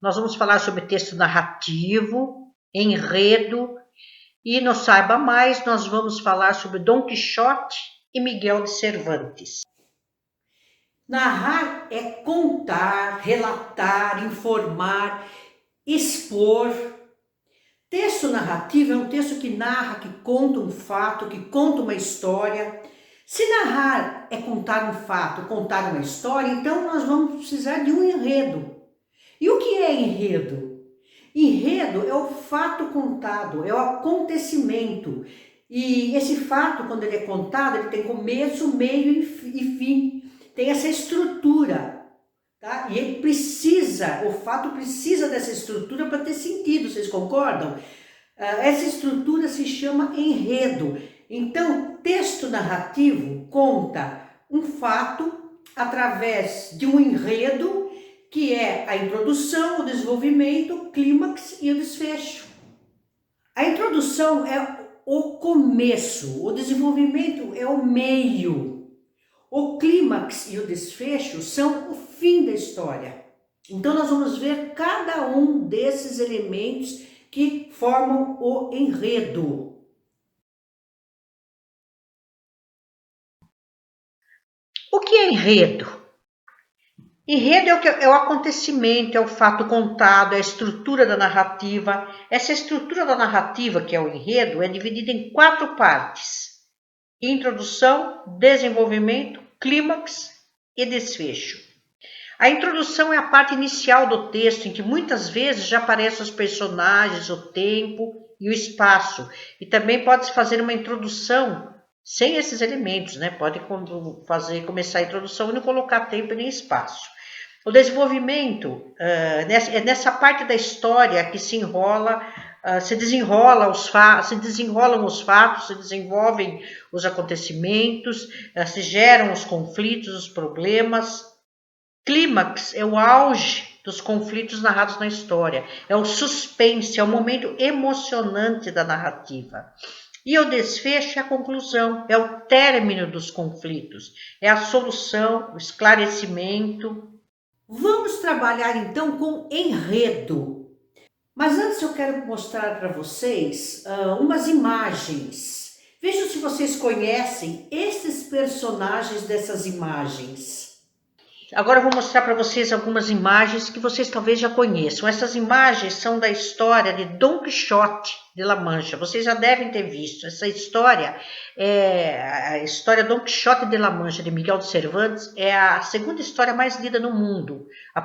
Nós vamos falar sobre texto narrativo, enredo e no Saiba Mais nós vamos falar sobre Dom Quixote e Miguel de Cervantes. Narrar é contar, relatar, informar, expor. Texto narrativo é um texto que narra, que conta um fato, que conta uma história. Se narrar é contar um fato, contar uma história, então nós vamos precisar de um enredo. E o que é enredo? Enredo é o fato contado, é o acontecimento. E esse fato, quando ele é contado, ele tem começo, meio e fim. Tem essa estrutura, tá? E ele precisa, o fato precisa dessa estrutura para ter sentido, vocês concordam? Essa estrutura se chama enredo. Então, texto narrativo conta um fato através de um enredo, que é a introdução, o desenvolvimento, o clímax e o desfecho. A introdução é o começo, o desenvolvimento é o meio, o clímax e o desfecho são o fim da história. Então nós vamos ver cada um desses elementos que formam o enredo. O que é enredo? Enredo é o acontecimento, é o fato contado, é a estrutura da narrativa. Essa estrutura da narrativa, que é o enredo, é dividida em 4 partes: introdução, desenvolvimento, clímax e desfecho. A introdução é a parte inicial do texto, em que muitas vezes já aparecem os personagens, o tempo e o espaço. E também pode-se fazer uma introdução sem esses elementos, né? Pode começar a introdução e não colocar tempo nem espaço. O desenvolvimento é nessa parte da história que se desenrolam os fatos, se desenvolvem os acontecimentos, se geram os conflitos, os problemas. Clímax é o auge dos conflitos narrados na história, é o suspense, é o momento emocionante da narrativa. E o desfecho é a conclusão, é o término dos conflitos, é a solução, o esclarecimento. Vamos trabalhar então com enredo. Mas antes eu quero mostrar para vocês umas imagens. Vejam se vocês conhecem esses personagens dessas imagens. Agora eu vou mostrar para vocês algumas imagens que vocês talvez já conheçam. Essas imagens são da história de Dom Quixote de La Mancha. Vocês já devem ter visto. Essa história a história Dom Quixote de La Mancha de Miguel de Cervantes é a segunda história mais lida no mundo. O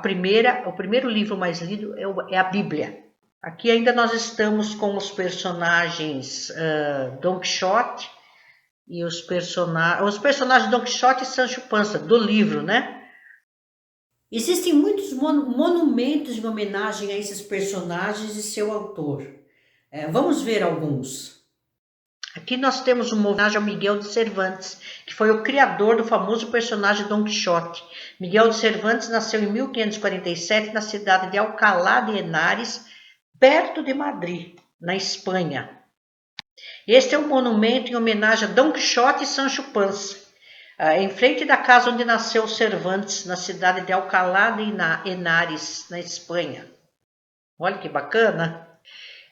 primeiro livro mais lido é a Bíblia. Aqui ainda nós estamos com os personagens Dom Quixote e os personagens Dom Quixote e Sancho Panza do livro, né? Existem muitos monumentos em homenagem a esses personagens e seu autor. Vamos ver alguns. Aqui nós temos uma homenagem ao Miguel de Cervantes, que foi o criador do famoso personagem Dom Quixote. Miguel de Cervantes nasceu em 1547 na cidade de Alcalá de Henares, perto de Madrid, na Espanha. Este é um monumento em homenagem a Dom Quixote e Sancho Panza, em frente da casa onde nasceu Cervantes, na cidade de Alcalá de Henares, na Espanha. Olha que bacana!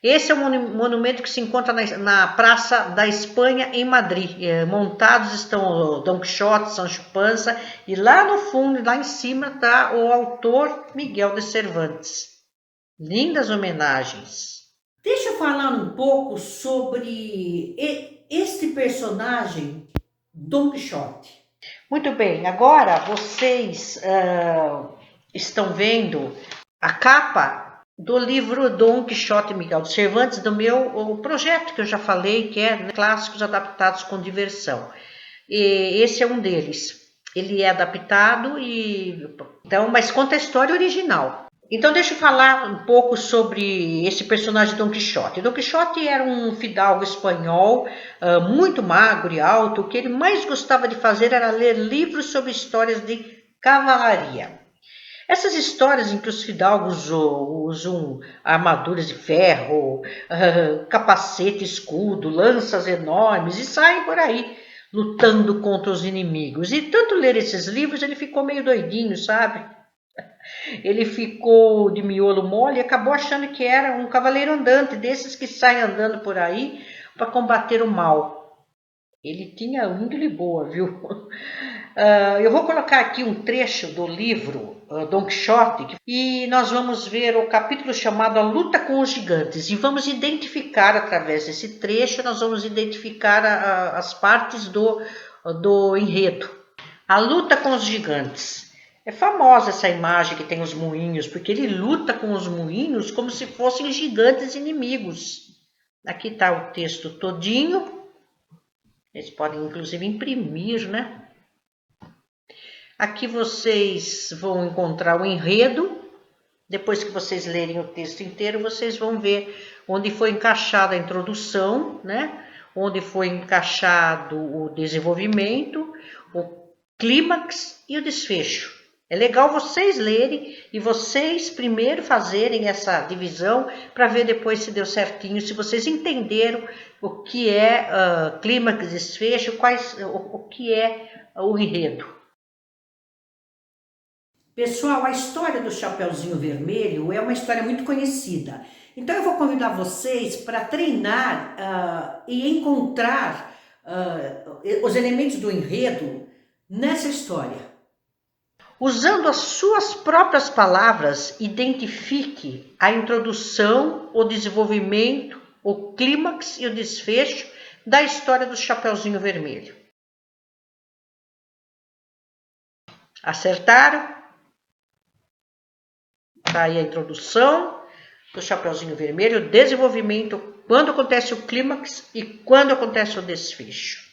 Esse é um monumento que se encontra na Praça da Espanha, em Madrid. Montados estão o Dom Quixote, Sancho Panza, e lá no fundo, lá em cima, está o autor Miguel de Cervantes. Lindas homenagens. Deixa eu falar um pouco sobre este personagem, Dom Quixote. Muito bem, agora vocês estão vendo a capa do livro Dom Quixote e Miguel de Cervantes, do meu projeto que eu já falei, que é Clássicos Adaptados com Diversão. E esse é um deles. Ele é adaptado mas conta a história original. Então deixa eu falar um pouco sobre esse personagem Dom Quixote. Dom Quixote era um fidalgo espanhol, muito magro e alto. O que ele mais gostava de fazer era ler livros sobre histórias de cavalaria. Essas histórias em que os fidalgos usam armaduras de ferro, capacete, escudo, lanças enormes e saem por aí lutando contra os inimigos. E tanto ler esses livros, ele ficou meio doidinho, sabe? Ele ficou de miolo mole e acabou achando que era um cavaleiro andante, desses que saem andando por aí para combater o mal. Ele tinha índole boa, viu? Eu vou colocar aqui um trecho do livro Don Quixote e nós vamos ver o capítulo chamado A Luta com os Gigantes e vamos identificar através desse trecho, nós vamos identificar as partes do enredo. A luta com os gigantes. É famosa essa imagem que tem os moinhos, porque ele luta com os moinhos como se fossem gigantes inimigos. Aqui está o texto todinho. Vocês podem inclusive imprimir, né? Aqui vocês vão encontrar o enredo. Depois que vocês lerem o texto inteiro, vocês vão ver onde foi encaixada a introdução, né? Onde foi encaixado o desenvolvimento, o clímax e o desfecho. É legal vocês lerem e vocês primeiro fazerem essa divisão para ver depois se deu certinho, se vocês entenderam o que é clímax, desfecho, o que é o enredo. Pessoal, a história do Chapeuzinho Vermelho é uma história muito conhecida. Então eu vou convidar vocês para treinar e encontrar os elementos do enredo nessa história. Usando as suas próprias palavras, identifique a introdução, o desenvolvimento, o clímax e o desfecho da história do Chapeuzinho Vermelho. Acertaram? Está aí a introdução do Chapeuzinho Vermelho, o desenvolvimento, quando acontece o clímax e quando acontece o desfecho.